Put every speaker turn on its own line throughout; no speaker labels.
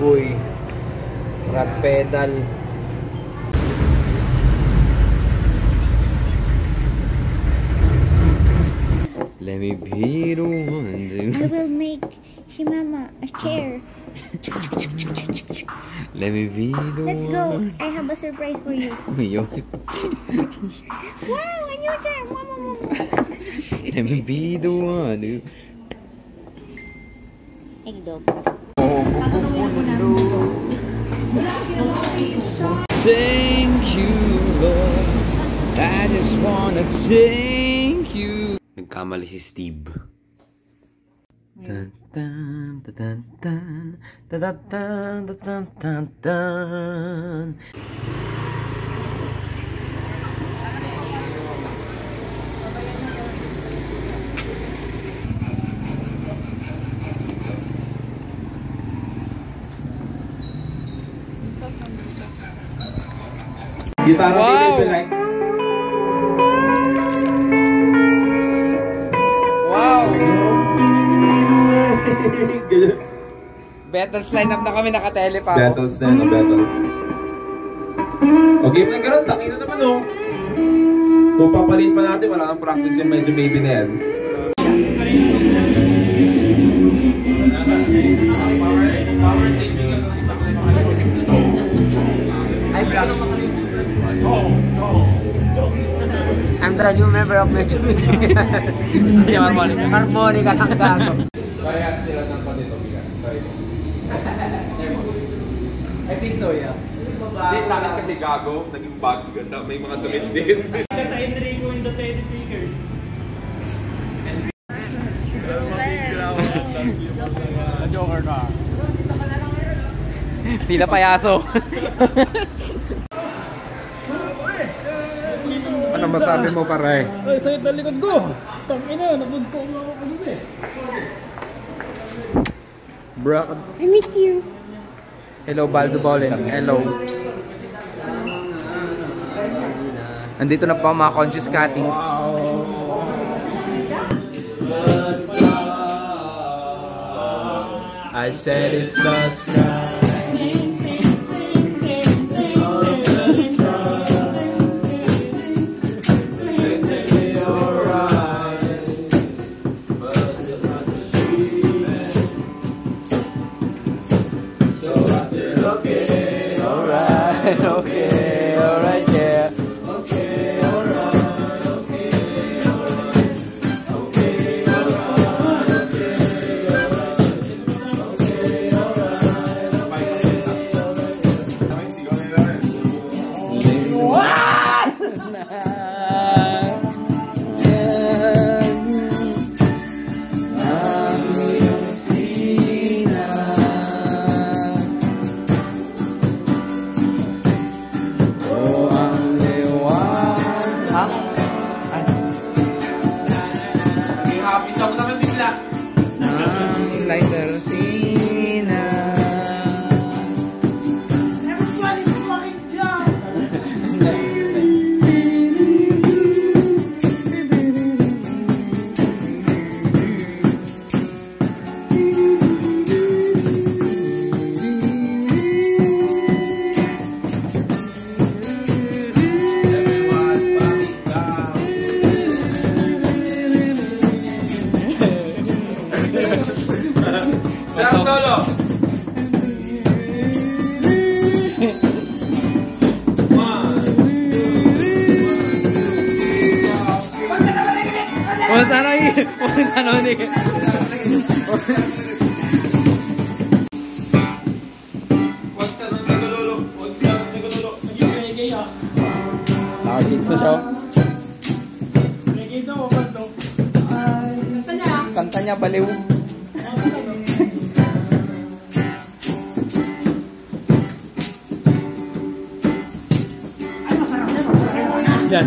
Uy, rat pedal. Let me be the one to...
I will make Shimama a chair.
Let me be the
Let's
one.
go. I have a surprise for you.
Yosip.
Wow, a new chair. Mama.
Let me be the one.
Egg dog.
Thank you, Lord. I just wanna thank you. Nagkamali si Steve. Tan tan tan tan tan tan tan tan tan. Wow! Wow! Battles lineup na kami, nakatele pa ako.
Battles na yun, battles. Okay, may ganun, takin na naman oh. Kung papalit pa natin, wala nang practice yung medyo baby na yan.
Hi, vlog. I'm the new member of Metro Baby. Gusto niya harmonica ng gago.
Parehas sila ng patito, bilang.
I think so, yeah.
Hindi, sa akin kasi gago, naging bag, ganda, may mga tumit din.
Sa Enrico in the Teddy Figures.
Joker ka. Tila payaso.
Ano masabi mo, pare?
Ay, sa'yo na likod ko. Tangina, nabud ko ako kasi.
Bro.
I miss you.
Hello, Baldo Ballin. Hello. Nandito na po ang mga conscious cuttings. I said it's the sky. Okay, alright, yeah. Okay, alright, okay, alright. Okay, alright, okay, alright. Lighter Sina.
Solo!
Sana yun. Sana yun.
Huwag sa nang nagulolo. Huwag sa nang nagulolo.
Reggae ah.
Nakakit sa show.
Reggae daw, kanto. Kanta niya.
Kanta niya, baliw.
Ay, masarap na. Masarap na.
Yan.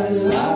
Yeah.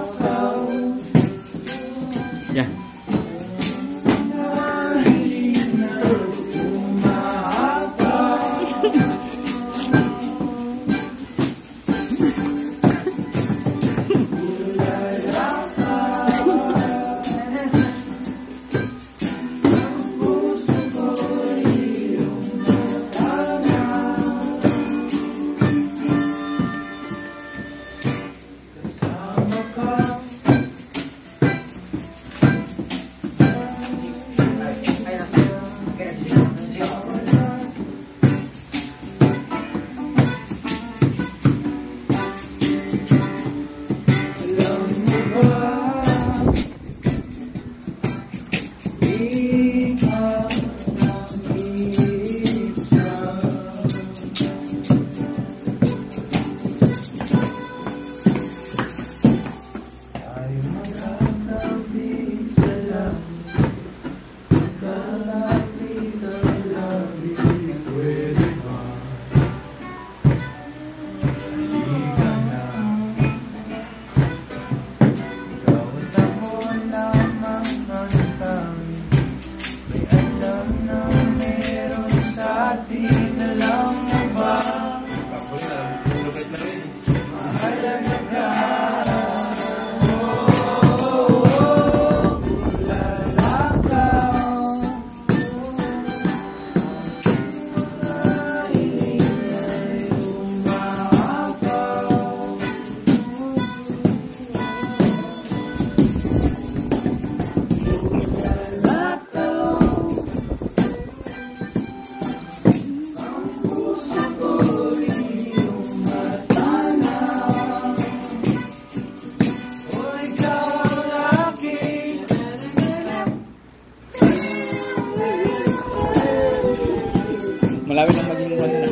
Malapit na maging mundo.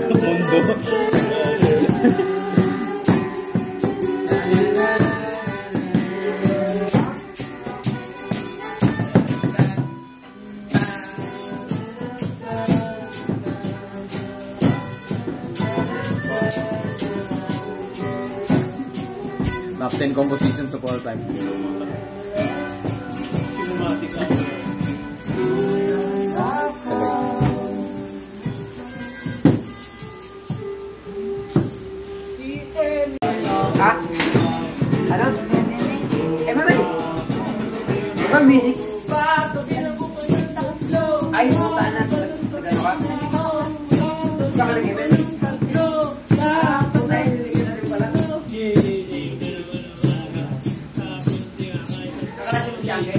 Top 10 compositions of all time. Cinematic
Ha? Ano? Mamay! Ibang music? Ay, puta na. Nagano ka? Saan ka nag-event? Ay, hindi ka na rin pala. Nakalasyon mo si Angge?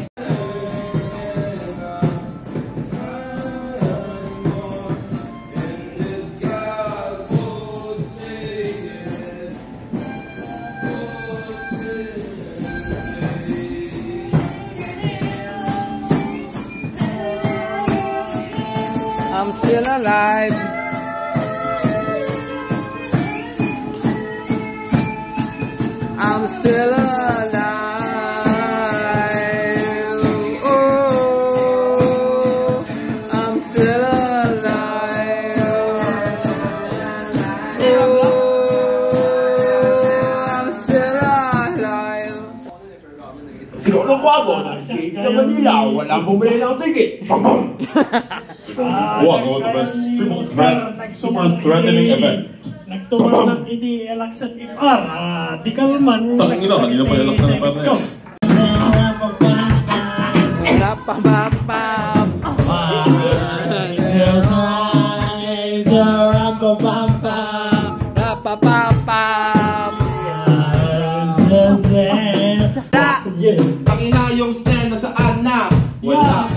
I'm still alive. I'm still alive. Oh, I'm still alive. Oh, I'm still alive.
Sinulong ko ako ng gate sa Manila, walang bumili ng ticket. Pam-pam!
One of the best super threatening event.
Nagtuwa ng idi-elaksan IPR. Di ka man.
Tangina pa elaksan IPR na yan.
Tangina yung snare na saan na? Wala.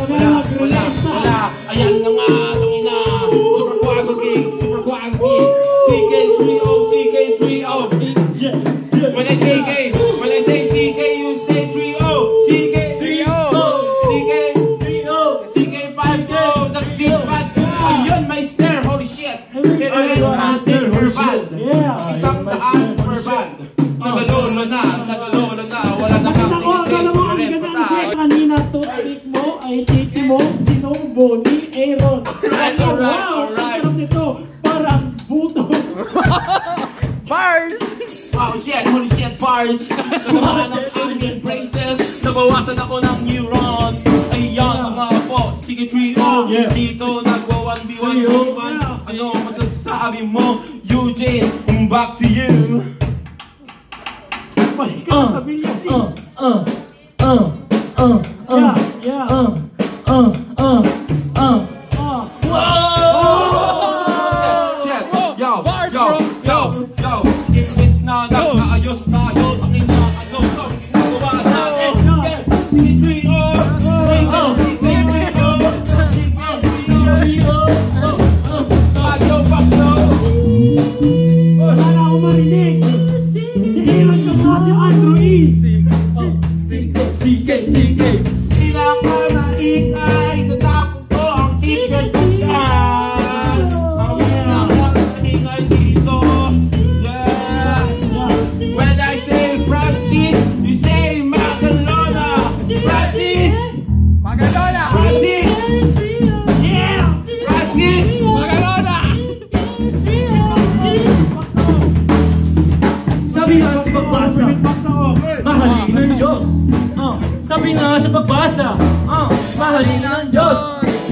Ayan na nga, tangina. Super Quago King. CK3O. When I say CK, you say 3O. CK5O. That's this bad. Ayun, may snare. Holy shit. Kailangan master per band. Isang daan per band. Nagalolo na. Wala na kang tingin sa
kanina toothpick mo ay titi mo sinubo ni Aaron.
Alright.
Sarap nito, parang buto.
Bars!
Wow, shit, holy shit, bars! Nagawa ng Nabawasan ako ng neurons. Ayan mga po, sige trio. Dito nagwa 1v1. Ano masasabi mo, Eugene? Back to you. Yo, imbis na nag-aayos tayo, tangin na ano, ginagawa natin. Sige trio, sige trio, Bagyo, bagyo.
Wala na akong marinig. Sige lang siya mga si Android. Sige.
Sila ka na ingay, natapos ko ang teacher ko yan. Ang ingay dito. Yeah. When I say Francis, you say Magalona. Francis!
Magalona!
Francis!
Yeah!
Francis!
Magalona!
Sabi nga sa pagbasa, mahalin ng Diyos. Sabi nga sa pagbasa, mahalin ng Diyos.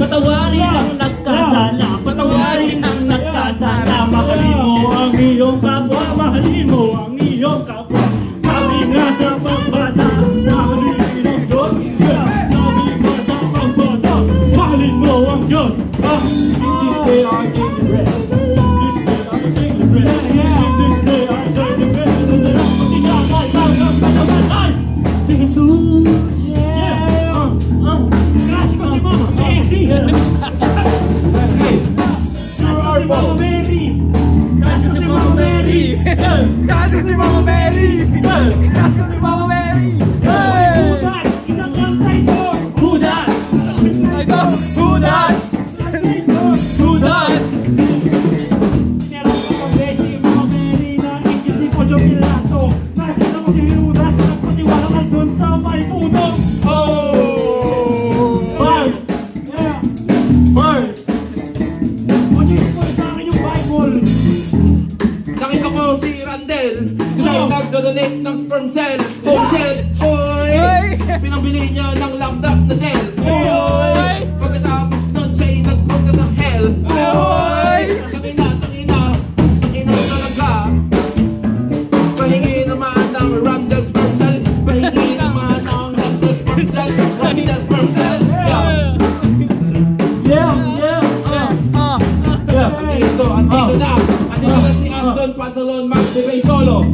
Patawarin ang nagkasala, patawarin ang nagkasala. Mahalin mo ang iyong kapwa, mahalin mo ang iyong kapwa. Sabi nga sa pagbasa, mahalin ng Diyos. Sabi nga sa pagbasa, mahalin mo ang Diyos. In this day I take the bread. This day I take the bread. In this day I take the bread. Masarap matinakay, hanggang panamatay. Si Jesus. Crush ko si Mama Mary. Crush ko si Mama Mary. Crush ko si Mama Mary.
Kasi si Mama Mary! Kasi si Mama Mary!
Judas, isang kantay ko.
Judas! Ito! Judas! Judas!
Meron ko pa besi Mama Mary na ikit si Pocho Pilato. Nakita mo si Judas, nagpatiwala ka dun sa may puno. Bard! Bard! Pag-isip ko sa akin yung Bible.
Nakita ko si Randel, siya'y nagdodonate ng sperm cell. Oh shit, oy! Pinambili niya ng laptop na Dell. Oy! Pagkatapos nun siya'y nagpunta sa hell. Oy! Tangina talaga. Pahingi naman ng Randel sperm cell. Pahingi naman ng Randel sperm cell. Randel sperm cell. Andito na si Aston Pantalon Max de Bay Solo.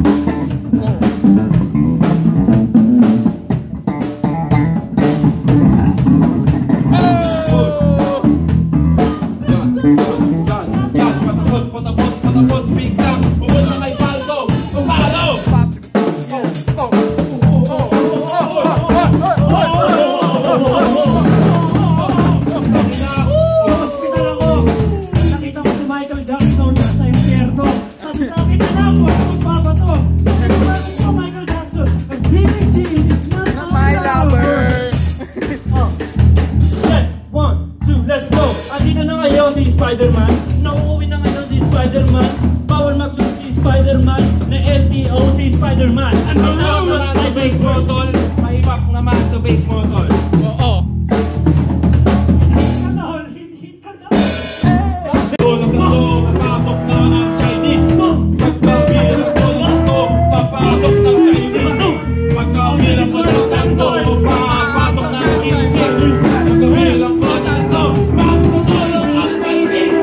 Patapos, big time. Pumunta kay Paldo. Pumalo!
Hospital ako. Nakita ko si Michael Jackson sa impyerno. Sabi sa akin na ako, magbabato. Sabi ko Michael Jackson, Billie Jean is not my lover. One, two, let's go. Andito na ngayon si Spider-Man. Nauuwi na ngayon si Spider-Man. Bawal mag-shoot si Spider-Man. Na LTO si Spider-Man.
Ano naman sa bake mortal? Maibak naman sa bake mortal.
Oo!
Hit ka na.
Papasok na ang Chinese. Pagkabilang ko ng to, papasok ng Chinese. Pagkabilang ko ng tanto, papasok ng Egypt. Pagkabilang ko ng to, papasok ang Chinese.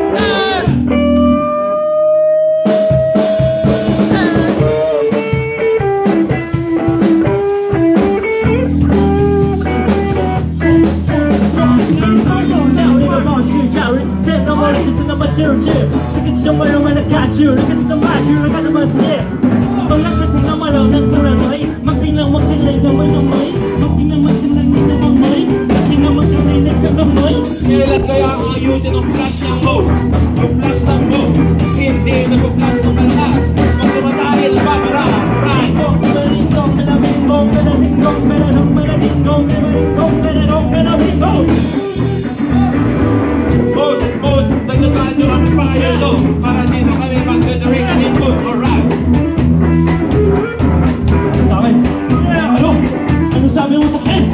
Sakit siya malaman na got-you. Lagat sa mayo, lagat na mansip. Paglasasin na malaw ng turanay. Magtinang magsilay naman ang may. Magtinang magsilay naman may. Magtinang magsilay na gamay.
Kailan kaya ayusin ang flash ng host? Ang flash ng host, hindi nag-flash ng malahas. Pag tumatay, babara, right?
Melalingkong, melalingkong, melalingkong, melalingkong, melalingkong, melalingkong, melalingkong, melalingkong.
Boss, dagdagan nyo ang fire to para dito kami mag-generate ang input, alright?
Sa akin? Ano? Ano sabi mo sa akin?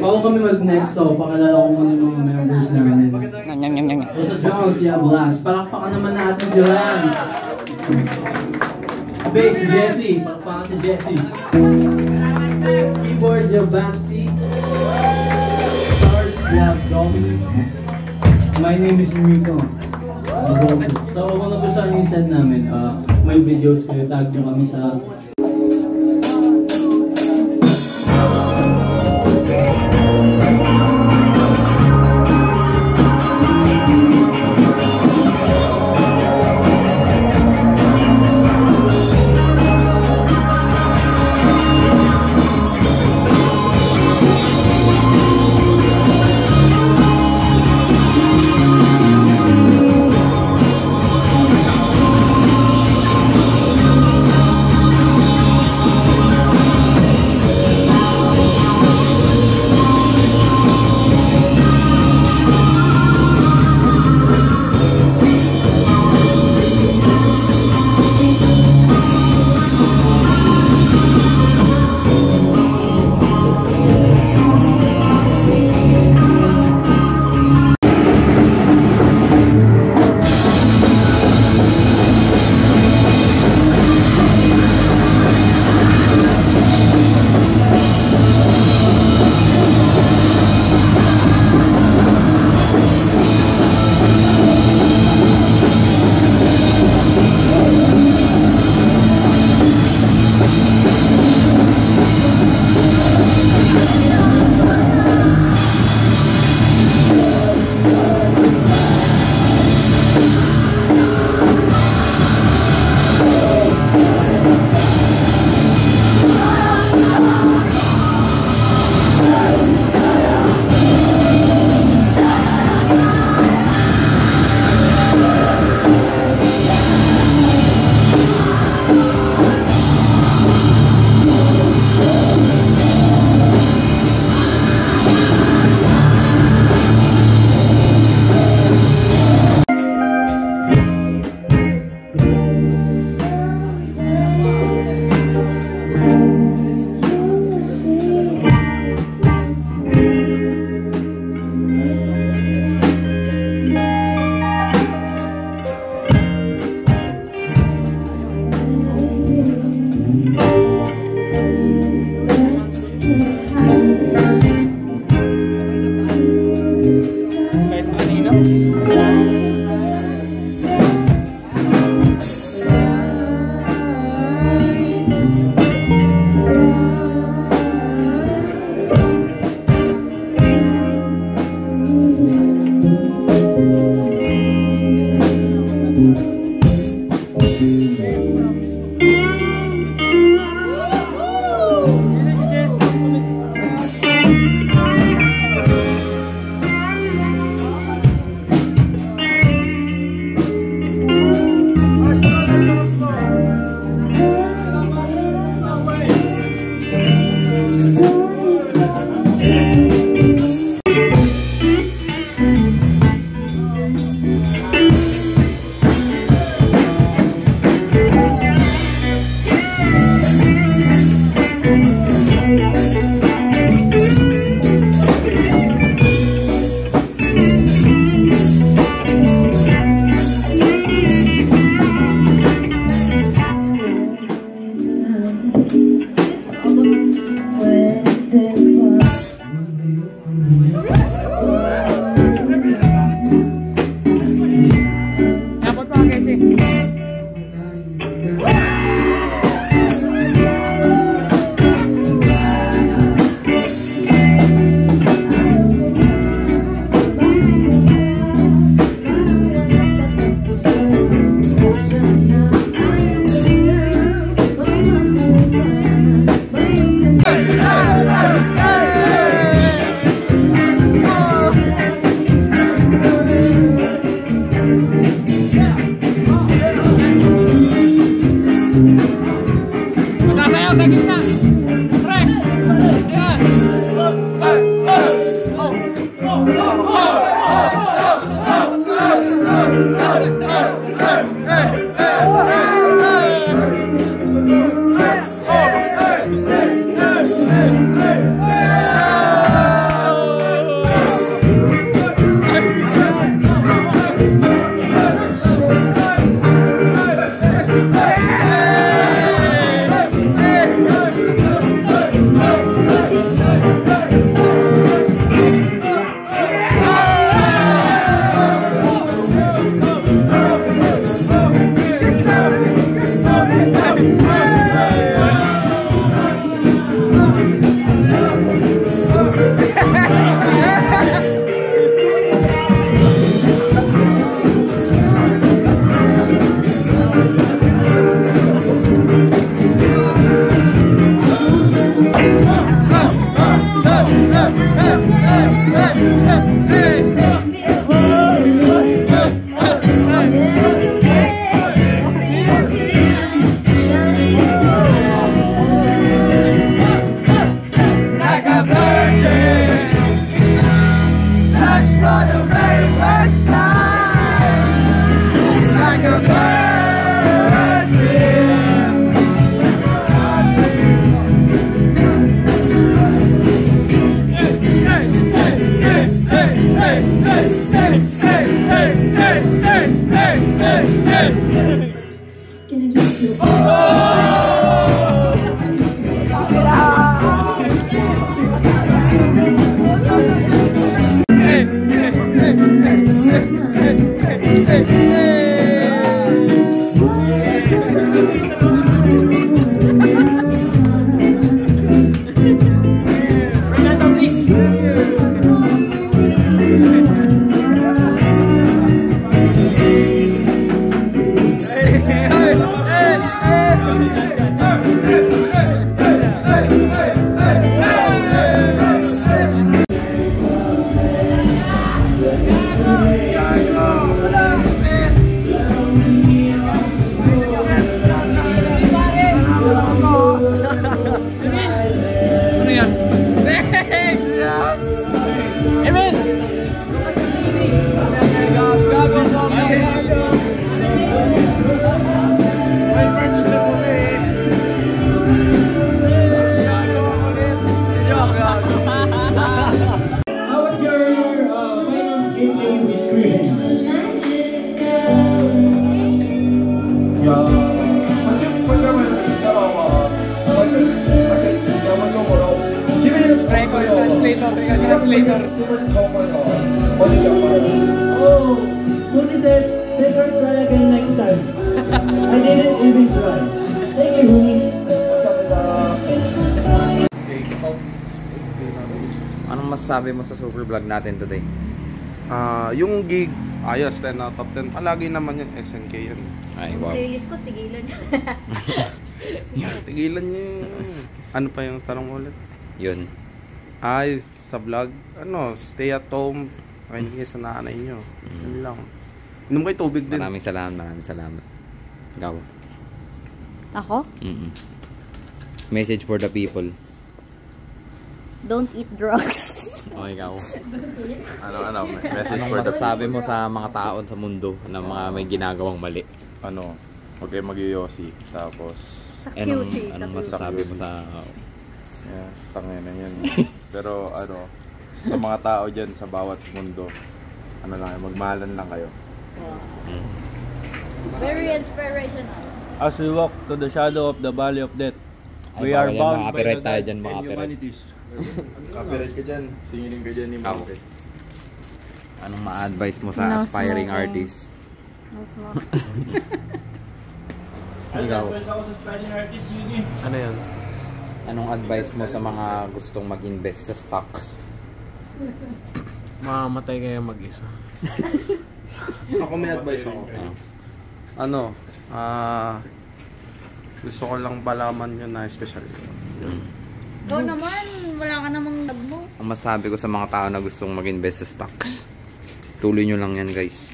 Bago kami mag-next, so pakilala ko muna yung mga members namin. So sa drums, si Ablas. Palakpakan naman natin si Lance. Bass, si Jesse. Palakpakan si Jesse. Keyboard, si Basti. Guitars, we have Dominic. My name is Miko. So kung nagustuhan yung set namin, may videos kayo, tag nyo kami sa
virgin, touched for the very first time, like a virgin.
Oh, Moody said, better try again next time. I didn't even try. Thank you, Moody.
Anong masasabi mo sa super vlog natin today?
Yung gig, ayos, 10 out of 10. Palagi naman yun, SNK yun.
Ay, wow.
Playlist ko, tigilan.
Tigilan nyo yung... Ano pa yung tanong mo ulit?
Yun.
Ay, sa vlog, stay at home. Pakinig kayo sa nanay nyo. Yun lang. Inom kayo tubig din.
Maraming salamat. Ikaw.
Ako?
Message for the people.
Don't eat drugs.
O, ikaw.
Message
Anong masasabi mo sa mga taon sa mundo na mga may ginagawang mali?
Huwag kayo mag-yosi. Tapos,
Sa
Anong
QC.
masasabi mo sa...
tangin na yan. Pero, sa mga tao dyan, sa bawat mundo, magmahalan lang kayo.
Very inspirational.
As we walk to the shadow of the valley of death, we are bound by the
tayo dyan,
and humanities.
Copyright ka dyan. Singilin ka dyan ni Marquez.
Anong ma-advise mo sa
No
aspiring
smoking.
artist?
No smoke.
Ikaw.
Ako sa aspiring artist, Yuni.
Ano yan?
Anong advice mo sa mga gustong mag-invest sa stocks?
Mamamatay kayo mag-isa.
Ako may advice ako. Gusto ko lang palaman yun na special.
Ikaw naman, wala ka namang lag mo.
Ang masabi ko sa mga tao na gustong mag-invest sa stocks, tuloy nyo lang yan, guys.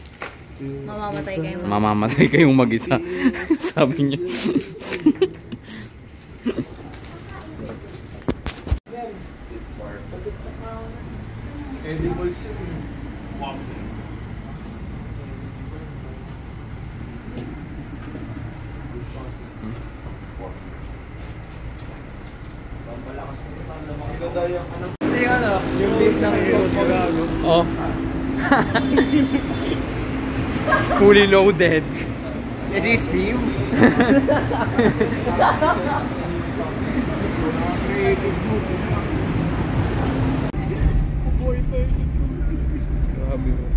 Mamamatay kayo mag-isa.
Mamamatay kayong mag-isa. Sabi niyo.
Edibles yun.
Yung beats ng close mo gago.
Oh. Fully loaded. Is he Steve?
Grabe.